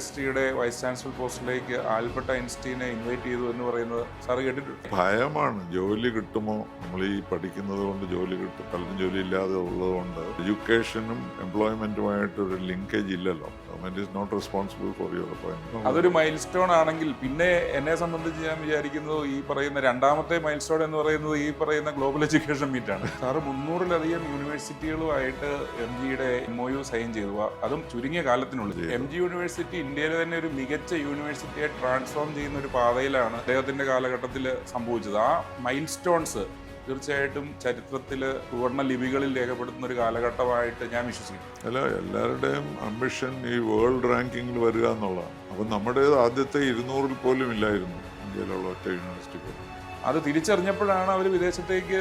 യൂണിവേഴ്സിറ്റിയുടെ vice chancellor പോസ്റ്റിലേക്ക് Albert ഐൻസ്റ്റീനെ invite ചെയ്തു എന്ന് പറയുന്നത് സാറ് കേട്ടിട്ടുണ്ട്? ഭയമാണ്. ജോലി കിട്ടുമോ? നമ്മൾ ഈ പഠിക്കുന്നത് കൊണ്ട് ജോലി കിട്ടും, പലരും ജോലി ഇല്ലാതെ ഉള്ളതുകൊണ്ട് എഡ്യൂക്കേഷനും എംപ്ലോയ്മെന്റുമായിട്ട് ഒരു ലിങ്കേജ് ഇല്ലല്ലോ. Government is not responsible for your appointment. അതൊരു മൈൽ സ്റ്റോൺ ആണെങ്കിൽ പിന്നെ എന്നെ സംബന്ധിച്ച് ഞാൻ വിചാരിക്കുന്നത് ഈ പറയുന്ന രണ്ടാമത്തെ മൈൽ സ്റ്റോൺ എന്ന് പറയുന്നത് ഈ പറയുന്ന ഗ്ലോബൽ എഡ്യൂക്കേഷൻ മീറ്റാണ്. സാറ് 300-ലധികം യൂണിവേഴ്സിറ്റികളുമായിട്ട് MGയുടെ MOU സൈൻ ചെയ്തു, അതും ചുരുങ്ങിയ കാലത്തിനുള്ളിൽ. MG യൂണിവേഴ്സിറ്റി ഇന്ത്യയിലെ തന്നെ ഒരു മികച്ച യൂണിവേഴ്സിറ്റിയെ ട്രാൻസ്ഫോം ചെയ്യുന്ന ഒരു പാതയിലാണ് അദ്ദേഹത്തിന്റെ കാലഘട്ടത്തിൽ സംഭവിച്ചത്. ആ മൈൽ സ്റ്റോൺസ് തീർച്ചയായിട്ടും ചരിത്രത്തിൽ സുവർണ്ണ ലിപികളിൽ രേഖപ്പെടുത്തുന്ന ഒരു കാലഘട്ടമായിട്ട് ഞാൻ വിശ്വസിക്കുന്നു. അല്ല, എല്ലാവരുടെയും അംബിഷൻ ഈ വേൾഡ് റാങ്കിങ്ങിൽ വരിക എന്നുള്ളതാണ്. അപ്പം നമ്മുടെ ആദ്യത്തെ 200-ൽ പോലും ഇല്ലായിരുന്നു ഇന്ത്യയിലുള്ള ഒറ്റ യൂണിവേഴ്സിറ്റി പോലും. അത് തിരിച്ചറിഞ്ഞപ്പോഴാണ് അവർ വിദേശത്തേക്ക്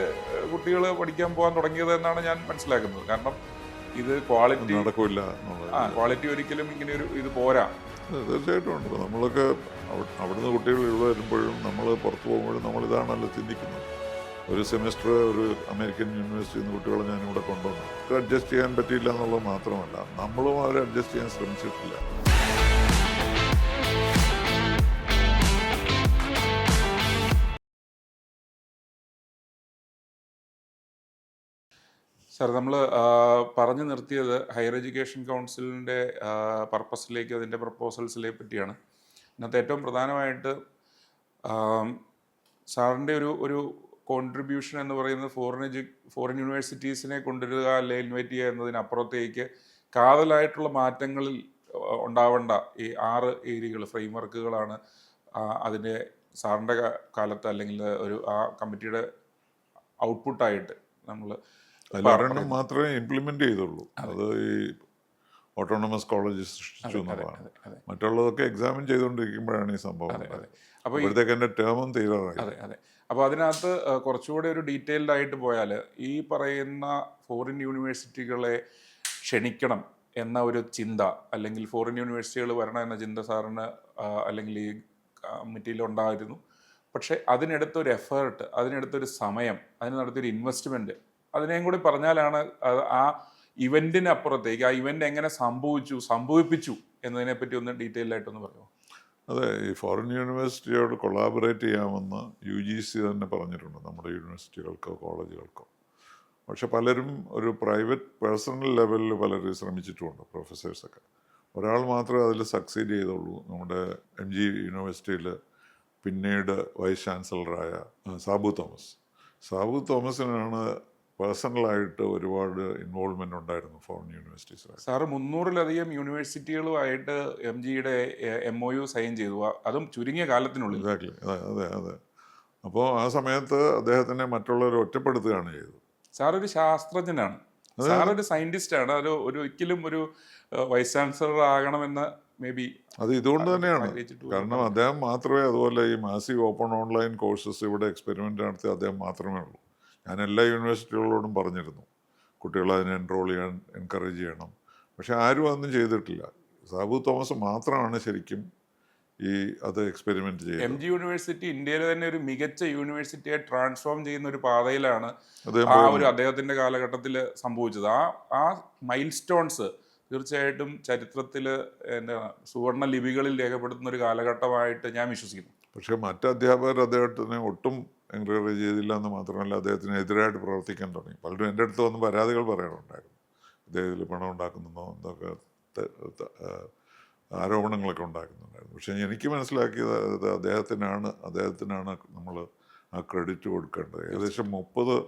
കുട്ടികൾ പഠിക്കാൻ പോകാൻ തുടങ്ങിയത് എന്നാണ് ഞാൻ മനസ്സിലാക്കുന്നത്. കാരണം ഇത് ക്വാളിറ്റി നടക്കില്ല എന്നുള്ളത്. ക്വാളിറ്റി ഒരിക്കലും ഇങ്ങനെ ഒരു ഇത് പോരാ. തീർച്ചയായിട്ടും ഉണ്ട്. നമ്മളൊക്കെ അവിടുന്ന് കുട്ടികൾ ഇവിടെ വരുമ്പോഴും നമ്മൾ പുറത്ത് പോകുമ്പോഴും നമ്മളിതാണല്ലോ ചിന്തിക്കുന്നത്. ഒരു സെമിസ്റ്റർ ഒരു അമേരിക്കൻ യൂണിവേഴ്സിറ്റിയിൽ നിന്ന് കുട്ടികളെ ഞാനിവിടെ കൊണ്ടുവന്നു. അഡ്ജസ്റ്റ് ചെയ്യാൻ പറ്റിയില്ല എന്നുള്ളത് മാത്രമല്ല, നമ്മളും അവരെ അഡ്ജസ്റ്റ് ചെയ്യാൻ ശ്രമിച്ചിട്ടില്ല. സാർ, നമ്മൾ പറഞ്ഞു നിർത്തിയത് ഹയർ എഡ്യൂക്കേഷൻ കൗൺസിലിൻ്റെ പർപ്പസിലേക്ക്, അതിൻ്റെ പ്രപ്പോസൽസിനെ പറ്റിയാണ്. ഇതിനകത്ത് ഏറ്റവും പ്രധാനമായിട്ട് സാറിൻ്റെ ഒരു കോൺട്രിബ്യൂഷൻ എന്ന് പറയുന്നത് ഫോറിൻ യൂണിവേഴ്സിറ്റീസിനെ കൊണ്ടുവരിക അല്ലെങ്കിൽ ഇൻവൈറ്റ് ചെയ്യുക എന്നതിനപ്പുറത്തേക്ക് കാതലായിട്ടുള്ള മാറ്റങ്ങളിൽ ഉണ്ടാവേണ്ട ഈ 6 ഏരിയകൾ, ഫ്രെയിംവർക്കുകളാണ് അതിൻ്റെ സാറിൻ്റെ കാലത്ത് അല്ലെങ്കിൽ ആ കമ്മിറ്റിയുടെ ഔട്ട്പുട്ടായിട്ട് നമ്മൾ അതിലൊരെണ്ണം മാത്രമേ ഇംപ്ലിമെന്റ് ചെയ്തുള്ളൂ. അത് ഈ ഓട്ടോണമസ് കോളേജ് സൃഷ്ടിച്ചു എന്നുള്ളതാണ്. മറ്റുള്ളതൊക്കെ എക്സാമിൻ ചെയ്തുകൊണ്ടിരിക്കുമ്പോഴാണ് ഈ സംഭവം. അപ്പോഴത്തേക്ക് എൻ്റെ ടേമും തീരാറായി. അതെ. അപ്പോൾ അതിനകത്ത് കുറച്ചുകൂടെ ഒരു ഡീറ്റെയിൽഡ് ആയിട്ട് പോയാൽ ഈ പറയുന്ന ഫോറിൻ യൂണിവേഴ്സിറ്റികളെ ക്ഷണിക്കണം എന്ന ഒരു ചിന്ത, അല്ലെങ്കിൽ ഫോറിൻ യൂണിവേഴ്സിറ്റികൾ വരണം എന്ന ചിന്ത സാറിന് അല്ലെങ്കിൽ ഈ കമ്മിറ്റിയിലുണ്ടായിരുന്നു. പക്ഷേ അതിനെടുത്തൊരു എഫേർട്ട്, അതിനെടുത്തൊരു സമയം, അതിന് നടത്തിയൊരു ഇൻവെസ്റ്റ്മെൻറ്റ്, അതിനെയും കൂടി പറഞ്ഞാലാണ് ആ ഇവൻറ്റിനപ്പുറത്തേക്ക് ആ ഇവൻ്റ് എങ്ങനെ സംഭവിപ്പിച്ചു എന്നതിനെപ്പറ്റി ഒന്ന് ഡീറ്റെയിൽഡ് ആയിട്ടൊന്ന് പറയുമോ? അതെ, ഈ ഫോറിൻ യൂണിവേഴ്സിറ്റിയോട് കൊളാബറേറ്റ് ചെയ്യാമെന്ന് UGC തന്നെ പറഞ്ഞിട്ടുണ്ട് നമ്മുടെ യൂണിവേഴ്സിറ്റികൾക്കോ കോളേജുകൾക്കോ. പക്ഷെ പലരും ഒരു പ്രൈവറ്റ് പേഴ്സണൽ ലെവലിൽ പലരും ശ്രമിച്ചിട്ടുമുണ്ട്, പ്രൊഫസേഴ്സൊക്കെ. ഒരാൾ മാത്രമേ അതിൽ സക്സീഡ് ചെയ്തുള്ളൂ. നമ്മുടെ MG യൂണിവേഴ്സിറ്റിയിൽ പിന്നീട് വൈസ് ചാൻസലറായ സാബു തോമസിനാണ് പേഴ്സണലായിട്ട് ഒരുപാട് ഇൻവോൾവ്മെന്റ് ഉണ്ടായിരുന്നു ഫോറിൻ യൂണിവേഴ്സിറ്റീസ്. സാറ് 300-ലധികം യൂണിവേഴ്സിറ്റികളുമായിട്ട് MGയുടെ MOU സൈൻ ചെയ്തു, അതും ചുരുങ്ങിയ കാലത്തിനുള്ളിൽ. എക്സാക്ട്ലി, അതെ. അപ്പോൾ ആ സമയത്ത് അദ്ദേഹത്തിനെ മറ്റുള്ളവർ ഒറ്റപ്പെടുത്തുകയാണ് ചെയ്തത്. സാറൊരു ശാസ്ത്രജ്ഞനാണ്, സാറൊരു സയന്റിസ്റ്റാണ്. ഒരിക്കലും ഒരു വൈസ് ചാൻസലർ ആകണമെന്ന് അത് ഇതുകൊണ്ട് തന്നെയാണ്. കാരണം അദ്ദേഹം മാത്രമേ അതുപോലെ ഈ മാസീവ് ഓപ്പൺ ഓൺലൈൻ കോഴ്സസ് ഇവിടെ എക്സ്പെരിമെൻ്റ് നടത്തി അദ്ദേഹം മാത്രമേ ഉള്ളൂ. ഞാൻ എല്ലാ യൂണിവേഴ്സിറ്റികളോടും പറഞ്ഞിരുന്നു കുട്ടികളെ അതിനെ എൻറോൾ ചെയ്യാൻ എൻകറേജ് ചെയ്യണം. പക്ഷെ ആരും അതൊന്നും ചെയ്തിട്ടില്ല. സാബു തോമസ് മാത്രമാണ് ശരിക്കും അത് എക്സ്പെരിമെന്റ് ചെയ്യുന്നത്. MG യൂണിവേഴ്സിറ്റി ഇന്ത്യയിലെ തന്നെ ഒരു മികച്ച യൂണിവേഴ്സിറ്റിയെ ട്രാൻസ്ഫോം ചെയ്യുന്ന ഒരു പാതയിലാണ് അദ്ദേഹത്തിന്റെ കാലഘട്ടത്തിൽ സംഭവിച്ചത്. ആ മൈൽ സ്റ്റോൺസ് തീർച്ചയായിട്ടും ചരിത്രത്തിൽ സുവർണ്ണ ലിപികളിൽ രേഖപ്പെടുത്തുന്ന ഒരു കാലഘട്ടമായിട്ട് ഞാൻ വിശ്വസിക്കുന്നു. പക്ഷെ മറ്റ് അധ്യാപകർ അദ്ദേഹത്തിനെ ഒട്ടും എൻകറേജ് ചെയ്തില്ല എന്ന് മാത്രമല്ല, അദ്ദേഹത്തിന് എതിരായിട്ട് പ്രവർത്തിക്കാൻ തുടങ്ങി. പലരും എൻ്റെ അടുത്ത് വന്ന് പരാതികൾ പറയാനുണ്ടായിരുന്നു. അദ്ദേഹത്തിൽ പണം ഉണ്ടാക്കുന്നോ എന്തൊക്കെ ആരോപണങ്ങളൊക്കെ ഉണ്ടാക്കുന്നുണ്ടായിരുന്നു. പക്ഷേ എനിക്ക് മനസ്സിലാക്കിയത് അദ്ദേഹത്തിനാണ് നമ്മൾ ആ ക്രെഡിറ്റ് കൊടുക്കേണ്ടത്. ഏകദേശം 30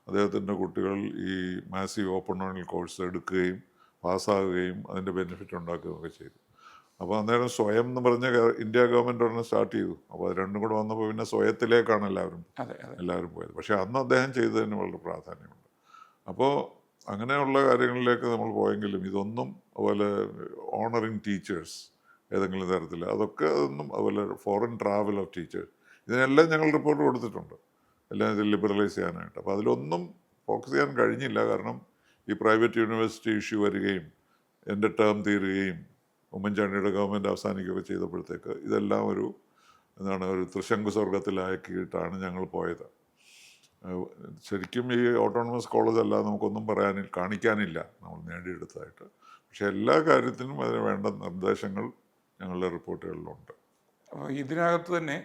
അദ്ദേഹത്തിൻ്റെ കുട്ടികൾ ഈ മാസീവ് ഓപ്പൺ ഓൺലൈൻ കോഴ്സ് എടുക്കുകയും പാസ്സാകുകയും അതിൻ്റെ ബെനിഫിറ്റ് ഉണ്ടാക്കുകയൊക്കെ ചെയ്തു. അപ്പോൾ അന്നേരം സ്വയം എന്ന് പറഞ്ഞ ഇന്ത്യ ഗവൺമെൻറ് ഒരെണ്ണം സ്റ്റാർട്ട് ചെയ്തു. അപ്പോൾ അത് രണ്ടും കൂടെ വന്നപ്പോൾ പിന്നെ സ്വയത്തിലേക്കാണ് എല്ലാവരും പോയത്. പക്ഷേ അന്ന് അദ്ദേഹം ചെയ്തതിന് വളരെ പ്രാധാന്യമുണ്ട്. അപ്പോൾ അങ്ങനെയുള്ള കാര്യങ്ങളിലേക്ക് നമ്മൾ പോയെങ്കിലും ഇതൊന്നും അതുപോലെ ഓണറിങ് ടീച്ചേഴ്സ് ഏതെങ്കിലും തരത്തിൽ അതൊന്നും അതുപോലെ ഫോറിൻ ട്രാവൽ ഓഫ് ടീച്ചേഴ്സ്, ഇതിനെല്ലാം ഞങ്ങൾ റിപ്പോർട്ട് കൊടുത്തിട്ടുണ്ട്, എല്ലാം ഇത് ലിബറലൈസ് ചെയ്യാനായിട്ട്. അപ്പോൾ അതിലൊന്നും ഫോക്കസ് ചെയ്യാൻ കഴിഞ്ഞില്ല. കാരണം ഈ പ്രൈവറ്റ് യൂണിവേഴ്സിറ്റി ഇഷ്യൂ വരികയും എൻ്റെ ടേം തീരുകയും ഉമ്മൻചാണ്ടിയുടെ ഗവൺമെൻറ് അവസാനിക്കുകയൊക്കെ ചെയ്തപ്പോഴത്തേക്ക് ഇതെല്ലാം ഒരു ത്രിശങ്കു സ്വർഗത്തിലാക്കിയിട്ടാണ് ഞങ്ങൾ പോയത്. ശരിക്കും ഈ ഓട്ടോണമസ് കോളേജ് അല്ലാതെ നമുക്കൊന്നും കാണിക്കാനില്ല നമ്മൾ നേടിയെടുത്തതായിട്ട്. പക്ഷെ എല്ലാ കാര്യത്തിനും അതിന് വേണ്ട നിർദ്ദേശങ്ങൾ ഞങ്ങളുടെ റിപ്പോർട്ടുകളിലുണ്ട്. ഇതിനകത്ത് തന്നെ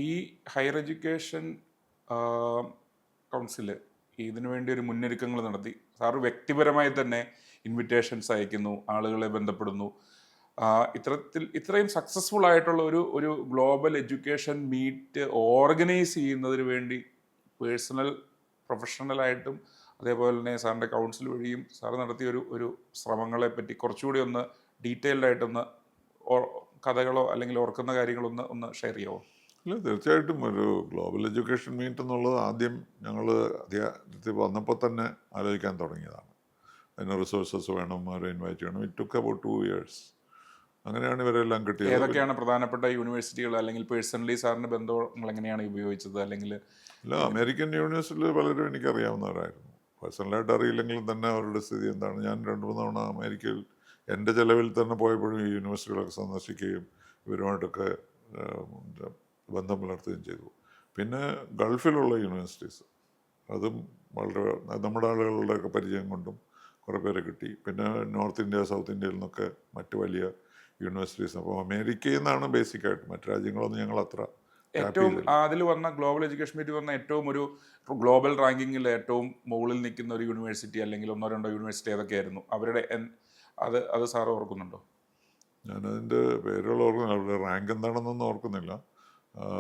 ഈ ഹയർ എഡ്യൂക്കേഷൻ കൗൺസില് ഇതിനു വേണ്ടി ഒരു മുന്നൊരുക്കങ്ങൾ നടത്തി. സാറ് വ്യക്തിപരമായി തന്നെ ഇൻവിറ്റേഷൻസ് അയക്കുന്നു, ആളുകളെ ബന്ധപ്പെടുന്നു. ഇത്രയും സക്സസ്ഫുൾ ആയിട്ടുള്ള ഒരു ഗ്ലോബൽ എഡ്യൂക്കേഷൻ മീറ്റ് ഓർഗനൈസ് ചെയ്യുന്നതിന് വേണ്ടി പ്രൊഫഷണലായിട്ടും അതേപോലെ തന്നെ സാറിൻ്റെ കൗൺസിൽ വഴിയും സാർ നടത്തിയ ഒരു ശ്രമങ്ങളെ പറ്റി കുറച്ചുകൂടി ഒന്ന് ഡീറ്റെയിൽഡ് ആയിട്ടൊന്ന് കഥകളോ അല്ലെങ്കിൽ ഓർക്കുന്ന കാര്യങ്ങളോ ഒന്ന് ഷെയർ ചെയ്യാമോ? ഇല്ല, തീർച്ചയായിട്ടും ഒരു ഗ്ലോബൽ എഡ്യൂക്കേഷൻ മീറ്റ് എന്നുള്ളത് ആദ്യം ഞങ്ങൾ അധികാരത്തിൽ വന്നപ്പോൾ തന്നെ ആലോചിക്കാൻ തുടങ്ങിയതാണ്. അതിന് റിസോഴ്സസ് വേണം, അവരെ ഇൻവൈറ്റ് ചെയ്യണം. It took about 2 years. അങ്ങനെയാണ് ഇവരെല്ലാം കിട്ടിയത്. ഏതൊക്കെയാണ് പ്രധാനപ്പെട്ട യൂണിവേഴ്സിറ്റികൾ, അല്ലെങ്കിൽ പേഴ്സണലി സാറിൻ്റെ ബന്ധങ്ങൾ എങ്ങനെയാണ് ഉപയോഗിച്ചത്? അല്ലെങ്കിൽ അല്ല, അമേരിക്കൻ യൂണിവേഴ്സിറ്റിയിൽ പലരും എനിക്കറിയാവുന്നവരായിരുന്നു. പേഴ്സണലായിട്ട് അറിയില്ലെങ്കിലും തന്നെ അവരുടെ സ്ഥിതി എന്താണ്. ഞാൻ 2-3 തവണ അമേരിക്കയിൽ എൻ്റെ ചിലവിൽ തന്നെ പോയപ്പോഴും ഈ യൂണിവേഴ്സിറ്റികളൊക്കെ സന്ദർശിക്കുകയും ഇവരുമായിട്ടൊക്കെ ബന്ധം പുലർത്തുകയും ചെയ്തു. പിന്നെ ഗൾഫിലുള്ള യൂണിവേഴ്സിറ്റീസ്, അതും വളരെ നമ്മുടെ ആളുകളുടെയൊക്കെ പരിചയം കൊണ്ടും കുറേ പേരെ കിട്ടി. പിന്നെ നോർത്ത് ഇന്ത്യ, സൗത്ത് ഇന്ത്യയിൽ നിന്നൊക്കെ മറ്റ് വലിയ യൂണിവേഴ്സിറ്റീസ്. അപ്പോൾ അമേരിക്കയിൽ നിന്നാണ് ബേസിക്കായിട്ട്. മറ്റ് രാജ്യങ്ങളൊന്നും ഞങ്ങൾ അത്ര ഏറ്റവും അതിൽ വന്ന ഗ്ലോബൽ എഡ്യൂക്കേഷൻ മീറ്റ് വന്ന ഏറ്റവും ഒരു ഗ്ലോബൽ റാങ്കിങ്ങിൽ ഏറ്റവും മുകളിൽ നിൽക്കുന്ന ഒരു യൂണിവേഴ്സിറ്റി അല്ലെങ്കിൽ 1-2 യൂണിവേഴ്സിറ്റി ഏതൊക്കെയായിരുന്നു അവരുടെ? അത് സാറ് ഓർക്കുന്നുണ്ടോ? ഞാനതിൻ്റെ പേരുകൾ ഓർക്കുന്നില്ല, അവരുടെ റാങ്ക് എന്താണെന്നൊന്നും ഓർക്കുന്നില്ല.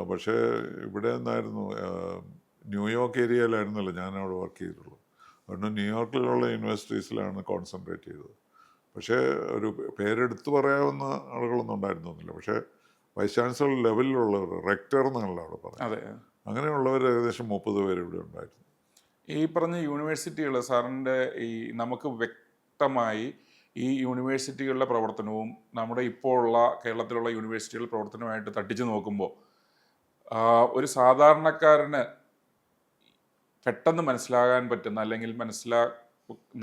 പക്ഷേ ഇവിടെ നിന്നായിരുന്നു, ന്യൂയോർക്ക് ഏരിയയിലായിരുന്നല്ലോ ഞാൻ അവിടെ വർക്ക് ചെയ്തിട്ടുള്ളൂ. അതുകൊണ്ട് ന്യൂയോർക്കിലുള്ള യൂണിവേഴ്സിറ്റീസിലാണ് കോൺസെൻട്രേറ്റ് ചെയ്തത്. പക്ഷേ ഒരു പേരെടുത്ത് പറയാവുന്ന ആളുകളൊന്നും ഉണ്ടായിരുന്നില്ല. പക്ഷേ വൈസ് ചാൻസലർ ലെവലിലുള്ളവർ, റെക്ടർ എന്നാണല്ലോ അവിടെ പറഞ്ഞത്, അതെ, അങ്ങനെയുള്ളവർ ഏകദേശം 30 പേര് ഇവിടെ ഉണ്ടായിരുന്നു. ഈ പറഞ്ഞ യൂണിവേഴ്സിറ്റികൾ സാറിൻ്റെ നമുക്ക് വ്യക്തമായി ഈ യൂണിവേഴ്സിറ്റികളുടെ പ്രവർത്തനവും നമ്മുടെ ഇപ്പോൾ ഉള്ള കേരളത്തിലുള്ള യൂണിവേഴ്സിറ്റികളുടെ പ്രവർത്തനവുമായിട്ട് തട്ടിച്ചു നോക്കുമ്പോൾ ഒരു സാധാരണക്കാരന് പെട്ടെന്ന് മനസ്സിലാകാൻ പറ്റുന്ന, അല്ലെങ്കിൽ